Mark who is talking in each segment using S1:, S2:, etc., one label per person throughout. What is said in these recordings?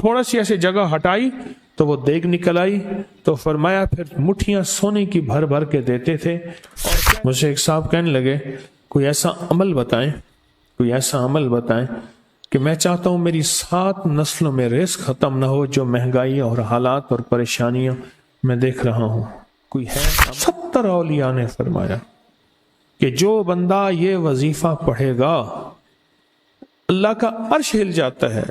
S1: تھوڑا سی ایسے جگہ ہٹائی تو وہ دیگ نکل آئی، تو فرمایا پھر مٹھیاں سونے کی بھر بھر کے دیتے تھے۔ اور مجھے ایک صاحب کہنے لگے کوئی ایسا عمل بتائیں، کوئی ایسا عمل بتائیں کہ میں چاہتا ہوں میری 7 نسلوں میں رزق ختم نہ ہو، جو مہنگائی اور حالات اور پریشانیاں میں دیکھ رہا ہوں کوئی ہے؟ 70 اولیاء نے فرمایا کہ جو بندہ یہ وظیفہ پڑھے گا اللہ کا عرش ہل جاتا ہے،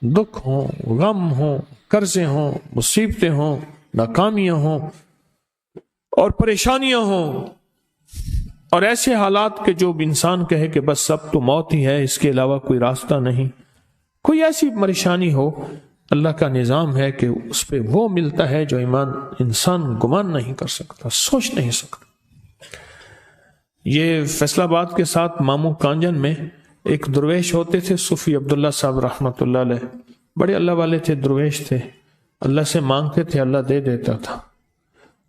S1: دکھ ہوں، غم ہوں، قرضے ہوں، مصیبتیں ہوں، ناکامیاں ہوں اور پریشانیاں ہوں اور ایسے حالات کہ جو انسان کہے کہ بس سب تو موت ہی ہے، اس کے علاوہ کوئی راستہ نہیں، کوئی ایسی پریشانی ہو، اللہ کا نظام ہے کہ اس پہ وہ ملتا ہے جو انسان گمان نہیں کر سکتا، سوچ نہیں سکتا۔ یہ فیصل آباد کے ساتھ مامو کانجن میں ایک درویش ہوتے تھے، صوفی عبداللہ صاحب رحمۃ اللہ علیہ، بڑے اللہ والے تھے، درویش تھے، اللہ سے مانگتے تھے، اللہ دے دیتا تھا۔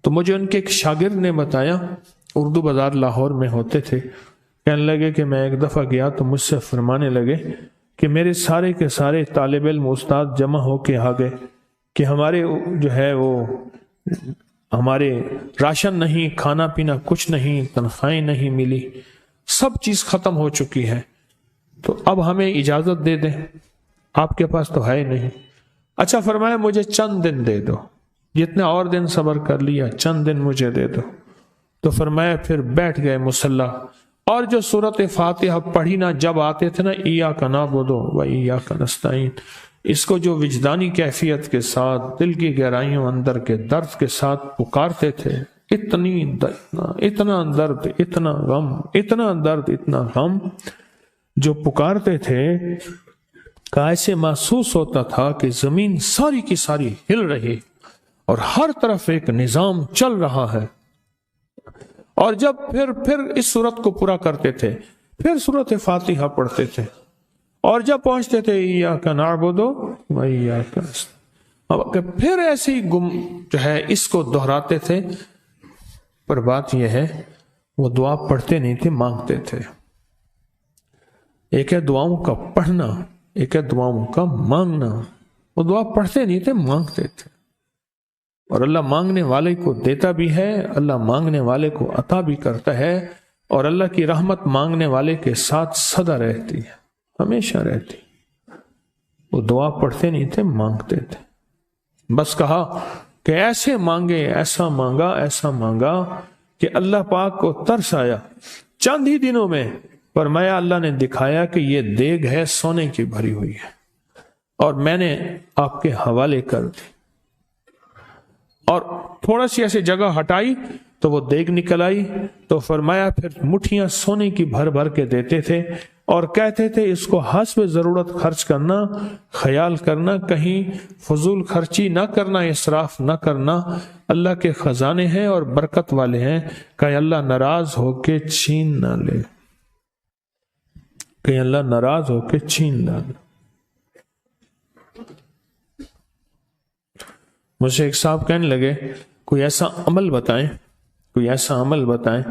S1: تو مجھے ان کے ایک شاگرد نے بتایا، اردو بازار لاہور میں ہوتے تھے، کہنے لگے کہ میں ایک دفعہ گیا تو مجھ سے فرمانے لگے کہ میرے سارے کے سارے طالب علم استاد جمع ہو کے آ گئے کہ ہمارے جو ہے وہ ہمارے راشن نہیں، کھانا پینا کچھ نہیں، تنخواہیں نہیں ملی، سب چیز ختم ہو چکی ہے، تو اب ہمیں اجازت دے دیں، آپ کے پاس تو ہے نہیں۔ اچھا فرمایا مجھے چند دن دے دو، جتنے اور دن صبر کر لیا، چند دن مجھے دے دو۔ تو فرمایا پھر بیٹھ گئے مصلی، اور جو سورۃ فاتحہ پڑھی نا جب آتے تھے نا، ایاک نعبد و ایاک نستعین، اس کو جو وجدانی کیفیت کے ساتھ دل کی گہرائیوں اندر کے درد کے ساتھ پکارتے تھے، اتنا درد، اتنا غم، اتنا درد، اتنا غم جو پکارتے تھے کہ ایسے محسوس ہوتا تھا کہ زمین ساری کی ساری ہل رہی اور ہر طرف ایک نظام چل رہا ہے۔ اور جب پھر اس صورت کو پورا کرتے تھے، پھر سورۃ فاتحہ پڑھتے تھے، اور جب پہنچتے تھے ایاک نعبد و ایاک نستعین، پھر ایسے ہی جو ہے اس کو دہراتے تھے۔ پر بات یہ ہے وہ دعا پڑھتے نہیں تھے، مانگتے تھے۔ ایک ہے دعاؤں کا پڑھنا، ایک ہے دعاؤں کا مانگنا۔ وہ دعا پڑھتے نہیں تھے، مانگتے تھے، اور اللہ مانگنے والے کو دیتا بھی ہے، اللہ مانگنے والے کو عطا بھی کرتا ہے، اور اللہ کی رحمت مانگنے والے کے ساتھ سدا رہتی ہے، ہمیشہ رہتی۔ وہ دعا پڑھتے نہیں تھے، مانگتے تھے۔ بس کہا کہ ایسے مانگے، ایسا مانگا، ایسا مانگا کہ اللہ پاک کو ترس آیا۔ چند ہی دنوں میں فرمایا اللہ نے دکھایا کہ یہ دیگ ہے، سونے کی بھری ہوئی ہے، اور میں نے آپ کے حوالے کر دی۔ اور تھوڑا سی ایسے جگہ ہٹائی تو وہ دیگ نکل آئی، تو فرمایا پھر مٹھیاں سونے کی بھر بھر کے دیتے تھے، اور کہتے تھے اس کو حسب ضرورت خرچ کرنا، خیال کرنا، کہیں فضول خرچی نہ کرنا، اسراف نہ کرنا، اللہ کے خزانے ہیں اور برکت والے ہیں، کہ اللہ ناراض ہو کے چھین نہ لے، کہ اللہ ناراض ہو کے چھین نہ لے۔ مجھے ایک صاحب کہنے لگے کوئی ایسا عمل بتائیں، کوئی ایسا عمل بتائیں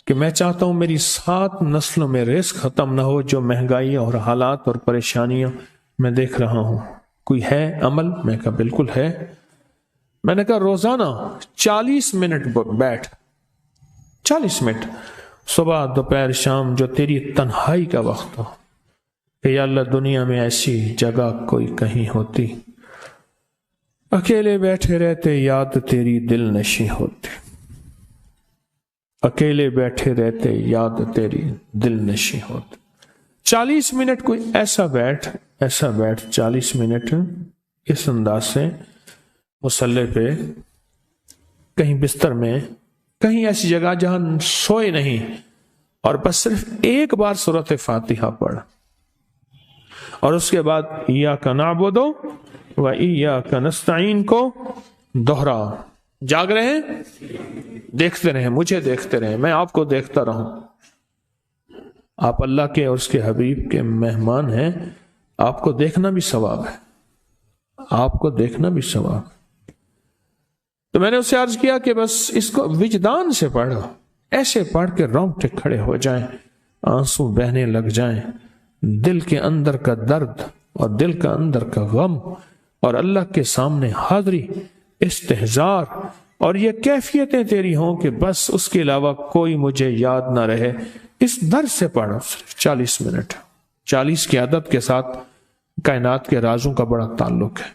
S1: کہ میں چاہتا ہوں میری 7 نسلوں میں رزق ختم نہ ہو، جو مہنگائی اور حالات اور پریشانیاں میں دیکھ رہا ہوں کوئی ہے عمل؟ میں کہا بالکل ہے۔ میں نے کہا روزانہ 40 منٹ بیٹھ، 40 منٹ صبح دوپہر شام، جو تیری تنہائی کا وقت ہو، کہ یا اللہ دنیا میں ایسی جگہ کوئی کہیں ہوتی، اکیلے بیٹھے رہتے یاد تیری دل نشیں ہوتی، اکیلے بیٹھے رہتے یاد تیری دل نشیں ہوتی۔ 40 منٹ کوئی ایسا بیٹھ 40 منٹ اس انداز سے مصلی پہ، کہیں بستر میں، کہیں ایسی جگہ جہاں سوئے نہیں، اور بس صرف ایک بار سورۃ فاتحہ پڑھ، اور اس کے بعد ایاک نعبد و ایاک نستعین کو دوہرا۔ جاگ رہے ہیں، دیکھتے رہیں، مجھے دیکھتے رہیں، میں آپ کو دیکھتا رہوں۔ آپ اللہ کے اور اس کے حبیب کے مہمان ہیں، آپ کو دیکھنا بھی ثواب ہے، آپ کو دیکھنا بھی ثواب۔ تو میں نے اسے عرض کیا کہ بس اس کو وجدان سے پڑھو، ایسے پڑھ کے رونگٹے کھڑے ہو جائیں، آنسو بہنے لگ جائیں، دل کے اندر کا درد اور دل کا اندر کا غم اور اللہ کے سامنے حاضری، استحضار، اور یہ کیفیتیں تیری ہوں کہ بس اس کے علاوہ کوئی مجھے یاد نہ رہے، اس در سے پڑھ۔ صرف 40 منٹ، 40 کی عدد کے ساتھ کائنات کے رازوں کا بڑا تعلق ہے۔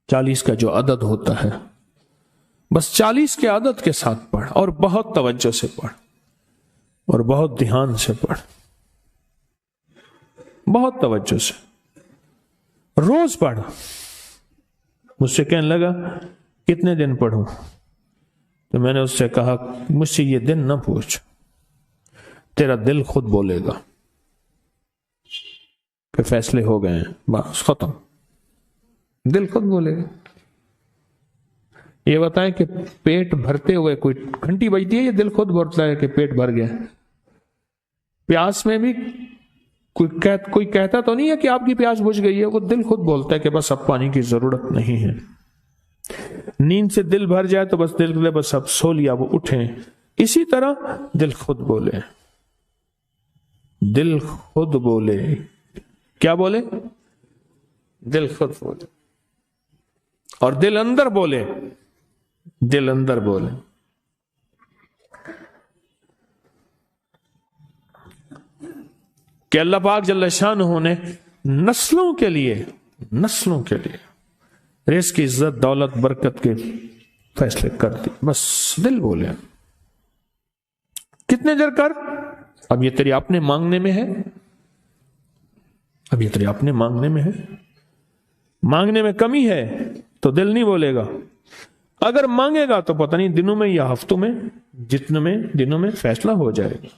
S1: 40 کا جو عدد ہوتا ہے، بس 40 کے عدد کے ساتھ پڑھ، اور بہت توجہ سے پڑھ، اور بہت دھیان سے پڑھ، بہت توجہ سے، روز پڑھ۔ مجھ سے کہنے لگا کتنے دن پڑھوں؟ تو میں نے اس سے کہا مجھ سے یہ دن نہ پوچھ، تیرا دل خود بولے گا کہ فیصلے ہو گئے ہیں، بس ختم، دل خود بولے گا۔ یہ بتائیں کہ پیٹ بھرتے ہوئے کوئی گھنٹی بجتی ہے یا دل خود بولتا ہے کہ پیٹ بھر گیا؟ پیاس میں بھی کوئی کہتا تو نہیں ہے کہ آپ کی پیاس بجھ گئی ہے، وہ دل خود بولتا ہے کہ بس اب پانی کی ضرورت نہیں ہے۔ نیند سے دل بھر جائے تو بس دل بس اب سو لیا، وہ اٹھیں۔ اسی طرح دل خود بولے، دل خود بولے، کیا بولے؟ دل خود بولے، اور دل اندر بولے، دل اندر بولے۔ کہ اللہ پاک جل شانہ نے نسلوں کے لیے رزق کی عزت، دولت، برکت کے فیصلے کر دی، بس دل بولے۔ کتنے دیر کر؟ اب یہ تیری اپنے مانگنے میں ہے، اب یہ تیری اپنے مانگنے میں ہے۔ مانگنے میں کمی ہے تو دل نہیں بولے گا، اگر مانگے گا تو پتہ نہیں دنوں میں یا ہفتوں میں، جتنے میں دنوں میں فیصلہ ہو جائے گا،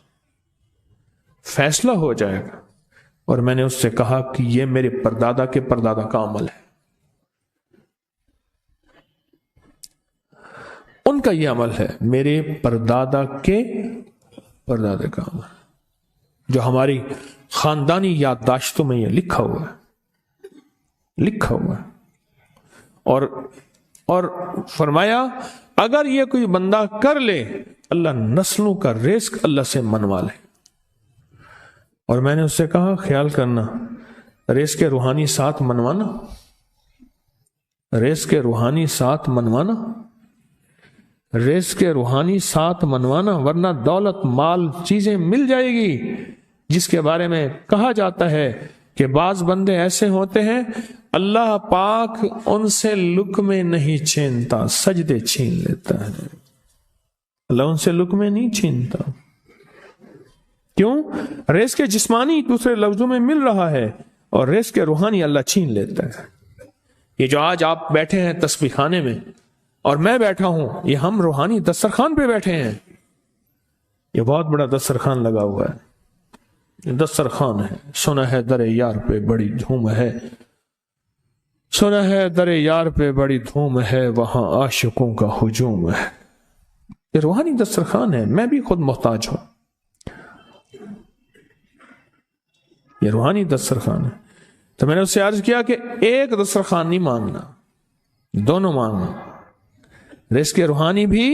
S1: فیصلہ ہو جائے گا۔ اور میں نے اس سے کہا کہ یہ میرے پردادا کے پردادا کا عمل ہے، ان کا یہ عمل ہے، میرے پردادا کے پردادا کا عمل، جو ہماری خاندانی یادداشتوں میں یہ لکھا ہوا ہے۔ اور فرمایا اگر یہ کوئی بندہ کر لے، اللہ نسلوں کا رزق اللہ سے منوا لے۔ اور میں نے اس سے کہا خیال کرنا، رزق روحانی ساتھ منوانا، رزق روحانی ساتھ منوانا، رزق روحانی ساتھ منوانا، ورنہ دولت، مال، چیزیں مل جائے گی جس کے بارے میں کہا جاتا ہے کہ بعض بندے ایسے ہوتے ہیں اللہ پاک ان سے لقمے نہیں چھینتا، سجدے چھین لیتا ہے۔ اللہ ان سے لقمے نہیں چھینتا، کیوں؟ رزق جسمانی دوسرے لفظوں میں مل رہا ہے، اور رزق روحانی اللہ چھین لیتا ہے۔ یہ جو آج آپ بیٹھے ہیں تسبیح خانے میں اور میں بیٹھا ہوں، یہ ہم روحانی دسترخوان پہ بیٹھے ہیں۔ یہ بہت بڑا دسترخوان لگا ہوا ہے، دسترخوان ہے۔ سنا ہے در یار پہ بڑی دھوم ہے، سنا ہے در یار پہ بڑی دھوم ہے، وہاں عاشقوں کا ہجوم ہے۔ یہ روحانی دسترخوان ہے، میں بھی خود محتاج ہوں، یہ روحانی دسترخوان ہے۔ تو میں نے اس سے عرض کیا کہ ایک دسترخوان نہیں مانگنا، دونوں مانگنا، رزق روحانی بھی،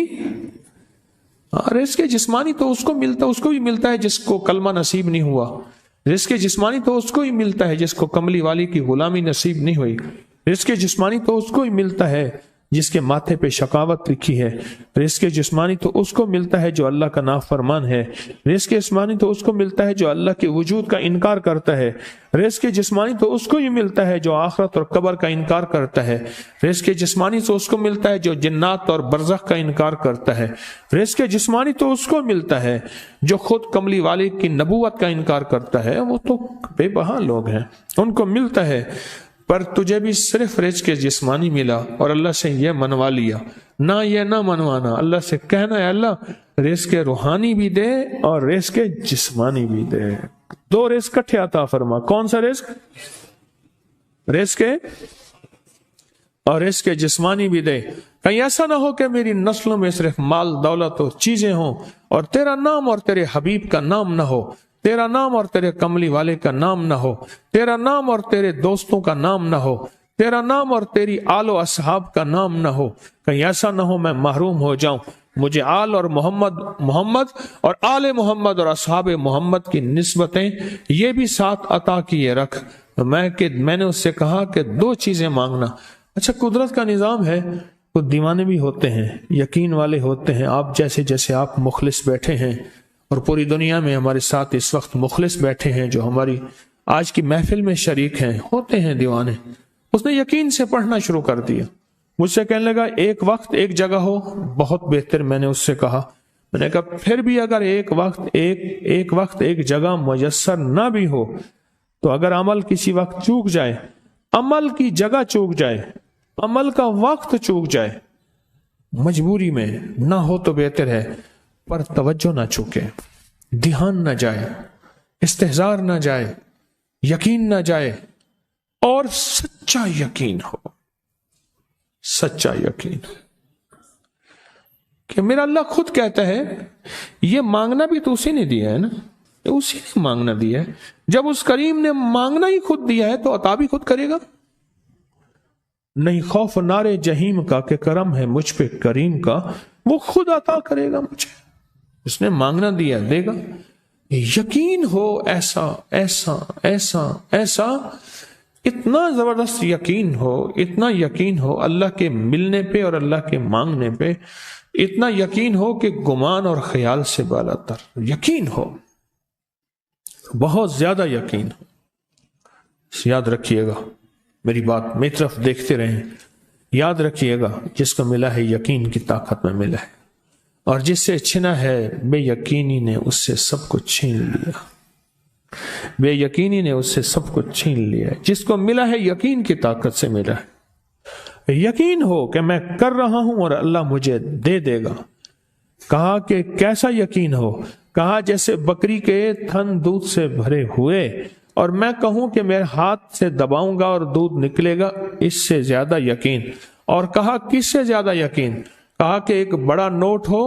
S1: رزق جسمانی تو اس کو بھی ملتا ہے جس کو کلمہ نصیب نہیں ہوا، رزق جسمانی تو اس کو ہی ملتا ہے جس کو کملی والی کی غلامی نصیب نہیں ہوئی، رزق جسمانی تو اس کو ہی ملتا ہے جس کے ماتھے پہ شقاوت لکھی ہے، رزق جسمانی تو اس کو ملتا ہے جو اللہ کا نافرمان ہے، رزق جسمانی تو اس کو ملتا ہے جو اللہ کے وجود کا انکار کرتا ہے، رزق جسمانی تو اس کو ہی ملتا ہے جو آخرت اور قبر کا انکار کرتا ہے، رزق جسمانی تو اس کو ملتا ہے جو جنات اور برزخ کا انکار کرتا ہے، رزق جسمانی تو اس کو ملتا ہے جو خود کملی والے کی نبوت کا انکار کرتا ہے، وہ تو بے بہا لوگ ہیں، ان کو ملتا ہے۔ پر تجھے بھی صرف رزق جسمانی ملا اور اللہ سے یہ منوا لیا، نہ یہ نہ منوانا، اللہ سے کہنا ہے اللہ رزق روحانی بھی دے اور رزق جسمانی بھی دے، دو رزق کٹھے عطا فرما۔ کون سا رزق؟ رزق اور رزق جسمانی بھی دے۔ کہیں ایسا نہ ہو کہ میری نسلوں میں صرف مال، دولت اور چیزیں ہوں اور تیرا نام اور تیرے حبیب کا نام نہ ہو، تیرا نام اور تیرے کملی والے کا نام نہ ہو، تیرا نام اور تیرے دوستوں کا نام نہ ہو، تیرا نام اور تیری آل و اصحاب کا نام نہ ہو، کہیں ایسا نہ ہو میں محروم ہو جاؤں مجھے آل اور محمد اور آل محمد اور اصحاب محمد کی نسبتیں یہ بھی ساتھ عطا کیے رکھ۔ میں نے اس سے کہا کہ 2 چیزیں مانگنا۔ اچھا، قدرت کا نظام ہے، کچھ دیوانے بھی ہوتے ہیں، یقین والے ہوتے ہیں، آپ جیسے آپ مخلص بیٹھے ہیں، اور پوری دنیا میں ہمارے ساتھ اس وقت مخلص بیٹھے ہیں جو ہماری آج کی محفل میں شریک ہیں، ہوتے ہیں دیوانے۔ اس نے یقین سے پڑھنا شروع کر دیا، مجھ سے کہنے لگا ایک وقت ایک جگہ ہو بہت بہتر۔ میں نے اس سے کہا، میں نے کہا پھر بھی اگر ایک وقت ایک جگہ میسر نہ بھی ہو تو اگر عمل کسی وقت چوک جائے، عمل کی جگہ چوک جائے، عمل کا وقت چوک جائے، مجبوری میں نہ ہو تو بہتر ہے، پر توجہ نہ چوکے، دھیان نہ جائے، استحضار نہ جائے، یقین نہ جائے، اور سچا یقین ہو، سچا یقین کہ میرا اللہ خود کہتا ہے یہ مانگنا بھی تو اسی نے دیا ہے نا، اسی نے مانگنا دیا ہے۔ جب اس کریم نے مانگنا ہی خود دیا ہے تو عطا بھی خود کرے گا۔ نہیں خوف نارے جہیم کا کہ کرم ہے مجھ پہ کریم کا، وہ خود عطا کرے گا مجھے، اس نے مانگنا دیا دے گا۔ یقین ہو ایسا ایسا ایسا ایسا، اتنا زبردست یقین ہو، اتنا یقین ہو اللہ کے ملنے پہ اور اللہ کے مانگنے پہ، اتنا یقین ہو کہ گمان اور خیال سے بالا تر یقین ہو، بہت زیادہ یقین ہو۔ یاد رکھیے گا میری بات، میری طرف دیکھتے رہیں، یاد رکھیے گا جس کو ملا ہے یقین کی طاقت میں ملا ہے، اور جس سے چھنا ہے بے یقینی نے اس سے سب کچھ چھین لیا، بے یقینی نے اس سے سب کچھ چھین لیا ہے۔ جس کو ملا ہے یقین کی طاقت سے ملا ہے، یقین ہو کہ میں کر رہا ہوں اور اللہ مجھے دے دے گا۔ کہا کہ کیسا یقین ہو؟ کہا جیسے بکری کے تھن دودھ سے بھرے ہوئے اور میں کہوں کہ میرے ہاتھ سے دباؤں گا اور دودھ نکلے گا، اس سے زیادہ یقین۔ اور کہا کس سے زیادہ یقین؟ کہا کہ ایک بڑا نوٹ ہو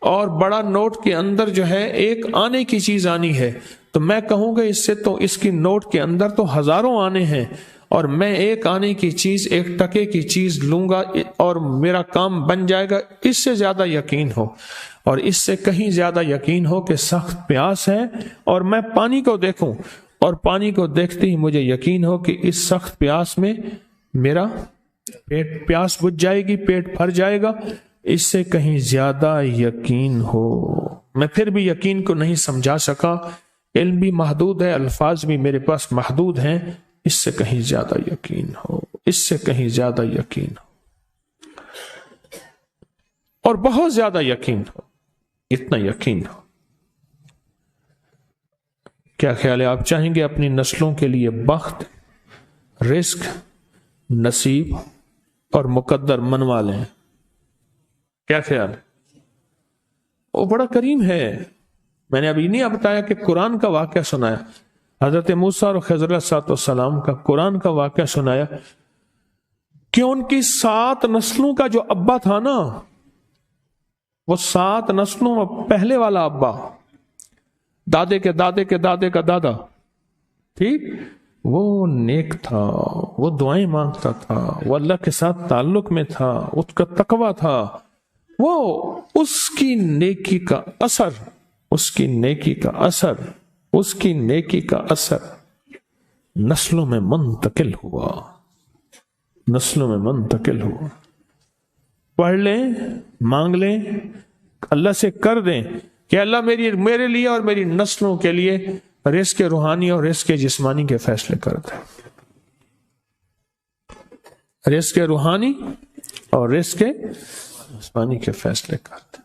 S1: اور بڑا نوٹ کے اندر جو ہے ایک آنے کی چیز آنی ہے، تو میں کہوں گا اس سے تو اس کی نوٹ کے اندر تو ہزاروں آنے ہیں، اور میں ایک آنے کی چیز، ایک ٹکے کی چیز لوں گا اور میرا کام بن جائے گا۔ اس سے زیادہ یقین ہو، اور اس سے کہیں زیادہ یقین ہو کہ سخت پیاس ہے اور میں پانی کو دیکھوں، اور پانی کو دیکھتے ہی مجھے یقین ہو کہ اس سخت پیاس میں میرا پیاس بجھ جائے گی، پیٹ بھر جائے گا۔ اس سے کہیں زیادہ یقین ہو۔ میں پھر بھی یقین کو نہیں سمجھا سکا، علم بھی محدود ہے، الفاظ بھی میرے پاس محدود ہیں۔ اس سے کہیں زیادہ یقین ہو، اس سے کہیں زیادہ یقین ہو، اور بہت زیادہ یقین ہو، اتنا یقین ہو۔ کیا خیال ہے؟ آپ چاہیں گے اپنی نسلوں کے لیے بخت، رزق، نصیب اور مقدر منوا لیں؟ کیا خیال ہے؟ وہ بڑا کریم ہے۔ میں نے ابھی نہیں بتایا کہ قرآن کا واقعہ سنایا، حضرت موسیٰ اور خضر علیہ السلام کا قرآن کا واقعہ سنایا کہ ان کی 7 نسلوں کا جو ابا تھا نا، وہ 7 نسلوں میں پہلے والا ابا، دادے کے دادے کے دادے کا دادا، ٹھیک، وہ نیک تھا، وہ دعائیں مانگتا تھا، وہ اللہ کے ساتھ تعلق میں تھا، اس کا تقویٰ تھا، وہ اس کی نیکی کا اثر، اس کی نیکی کا اثر، اس کی نیکی کا اثر نسلوں میں منتقل ہوا، نسلوں میں منتقل ہوا۔ پڑھ لیں، مانگ لیں، اللہ سے کر دیں کہ اللہ میرے لیے اور میری نسلوں کے لیے رزق روحانی اور رزق جسمانی کے فیصلے کر دیں، رزق روحانی اور رزق جسمانی کے فیصلے کر دیں۔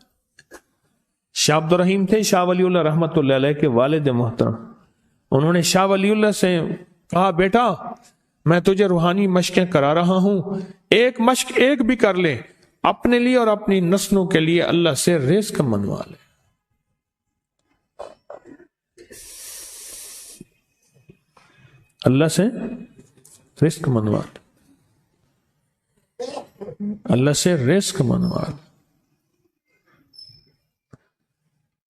S1: شاہ عبد الرحیم تھے شاہ ولی اللہ رحمت اللہ علیہ کے والد محترم، انہوں نے شاہ ولی اللہ سے کہا بیٹا میں تجھے روحانی مشقیں کرا رہا ہوں، ایک مشق ایک بھی کر لے، اپنے لیے اور اپنی نسلوں کے لیے اللہ سے رزق منوا لے۔ اللہ سے رزق منوا لے، اللہ سے رزق منوا لے۔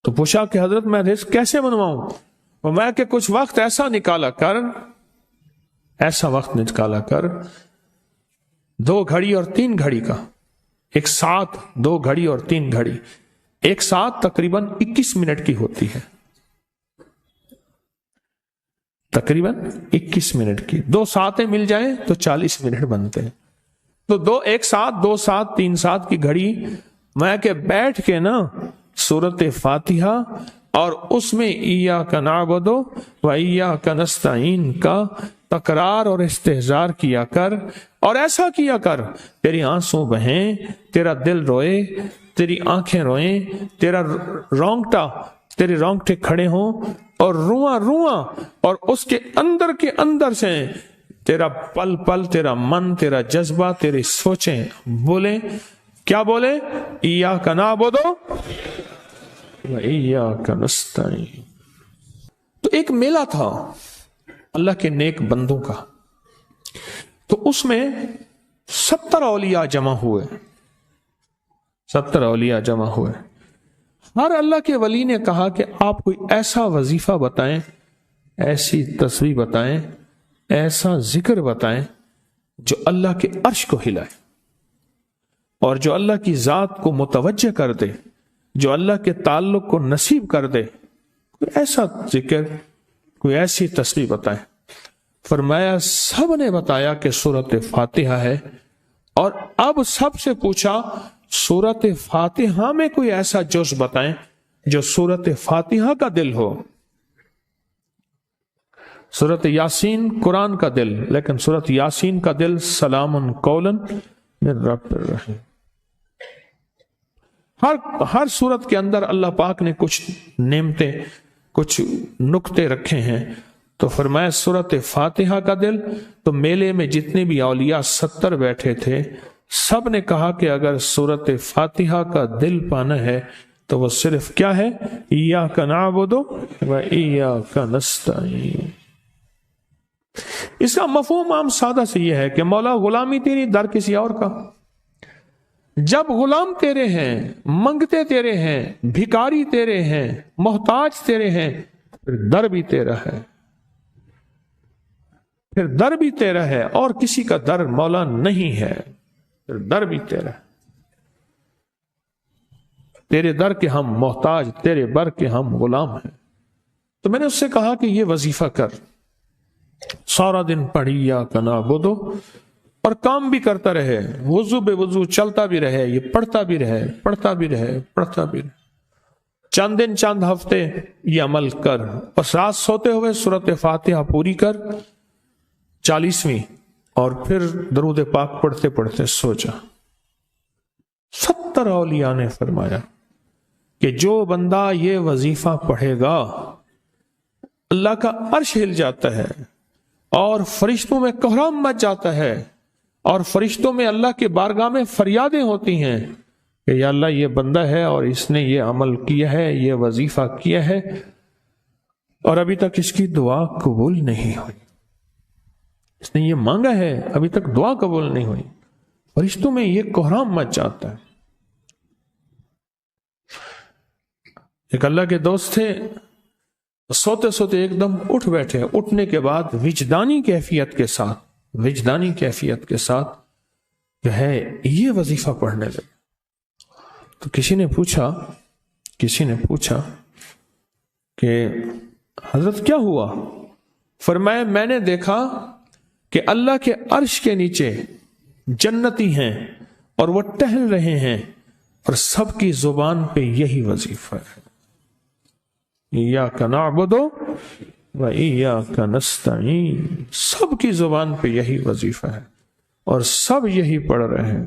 S1: تو پوچھا کہ حضرت میں رزق کیسے منواؤں؟ وہ میں کہ کچھ وقت ایسا نکالا کر، ایسا وقت نکالا کر 2 گھڑی اور 3 گھڑی کا، ایک ساتھ 2 گھڑی اور 3 گھڑی ایک ساتھ تقریباً 21 منٹ کی ہوتی ہے، تقریباً 21 منٹ کی. 2 ساتیں مل جائیں تو 40 منٹ بنتے ہیں. تو 2 ایک ساتھ 2 ساتھ 3 ساتھ کی گھڑی میں کہ بیٹھ کے نا سورت فاتحہ اور اس میں ایاک نعبد و ایاک نستعین کا تکرار اور استحضار کیا کر، اور ایسا کیا کر تیری آنسو بہیں، تیرا دل روئے، تیری آنکھیں روئیں، تیرے رونگٹے کھڑے ہوں اور رواں رواں، اور اس کے اندر سے تیرا پل پل، تیرا من، تیرا جذبہ، تیری سوچیں بولیں. کیا بولے؟ ایاک نعبد و ایاک نستعین. تو ایک میلہ تھا اللہ کے نیک بندوں کا، تو اس میں 70 اولیاء جمع ہوئے. 70 اولیاء جمع ہوئے. ہر اللہ کے ولی نے کہا کہ آپ کوئی ایسا وظیفہ بتائیں، ایسی تسبیح بتائیں، ایسا ذکر بتائیں جو اللہ کے عرش کو ہلائے اور جو اللہ کی ذات کو متوجہ کر دے، جو اللہ کے تعلق کو نصیب کر دے. کوئی ایسا ذکر، کوئی ایسی تسبیح بتائیں. فرمایا سب نے بتایا کہ سورت فاتحہ ہے، اور اب سب سے پوچھا سورت فاتحہ میں کوئی ایسا جز بتائیں جو سورت فاتحہ کا دل ہو. سورت یاسین قرآن کا دل، لیکن سورت یاسین کا دل سلام قولا من رب الرحیم. ہر سورت کے اندر اللہ پاک نے کچھ نعمتیں، کچھ نکتے رکھے ہیں. تو فرمایا سورت فاتحہ کا دل. تو میلے میں جتنے بھی اولیاء 70 بیٹھے تھے، سب نے کہا کہ اگر سورت فاتحہ کا دل پانا ہے تو وہ صرف کیا ہے؟ ایاک نعبد و ایاک نستعین. اس کا مفہوم عام سادہ سے یہ ہے کہ مولا غلامی تیری، در کسی اور کا. جب غلام تیرے ہیں، منگتے تیرے ہیں، بھکاری تیرے ہیں، محتاج تیرے ہیں، پھر در بھی تیرا ہے، پھر در بھی تیرا ہے، اور کسی کا در مولا نہیں ہے، پھر در بھی تیرا ہے. تیرے در کے ہم محتاج، تیرے بر کے ہم غلام ہیں. تو میں نے اس سے کہا کہ یہ وظیفہ کر، سارا دن پڑھی ایاک نعبد، اور کام بھی کرتا رہے، وضو بے وضو چلتا بھی رہے، یہ پڑھتا بھی رہے، پڑھتا بھی رہے، پڑھتا بھی رہے. چند دن چند ہفتے یہ عمل کر، اور رات سوتے ہوئے سورت فاتحہ پوری کر 40ویں، اور پھر درود پاک پڑھتے پڑھتے سو جا. 70 اولیاء نے فرمایا کہ جو بندہ یہ وظیفہ پڑھے گا اللہ کا عرش ہل جاتا ہے، اور فرشتوں میں کوہرام مچ جاتا ہے، اور فرشتوں میں اللہ کے بارگاہ میں فریادیں ہوتی ہیں کہ یا اللہ یہ بندہ ہے اور اس نے یہ عمل کیا ہے، یہ وظیفہ کیا ہے، اور ابھی تک اس کی دعا قبول نہیں ہوئی، اس نے یہ مانگا ہے ابھی تک دعا قبول نہیں ہوئی. فرشتوں میں یہ کوہرام مچ جاتا ہے. ایک اللہ کے دوست تھے، سوتے سوتے ایک دم اٹھ بیٹھے. اٹھنے کے بعد وجدانی کیفیت کے ساتھ جو ہے یہ وظیفہ پڑھنے لگے. تو کسی نے پوچھا کہ حضرت کیا ہوا؟ فرمایا میں نے دیکھا کہ اللہ کے عرش کے نیچے جنتی ہیں اور وہ ٹہل رہے ہیں، اور سب کی زبان پہ یہی وظیفہ ہے، ایاک نعبد و ایاک نستعین. سب کی زبان پہ یہی وظیفہ ہے اور سب یہی پڑھ رہے ہیں.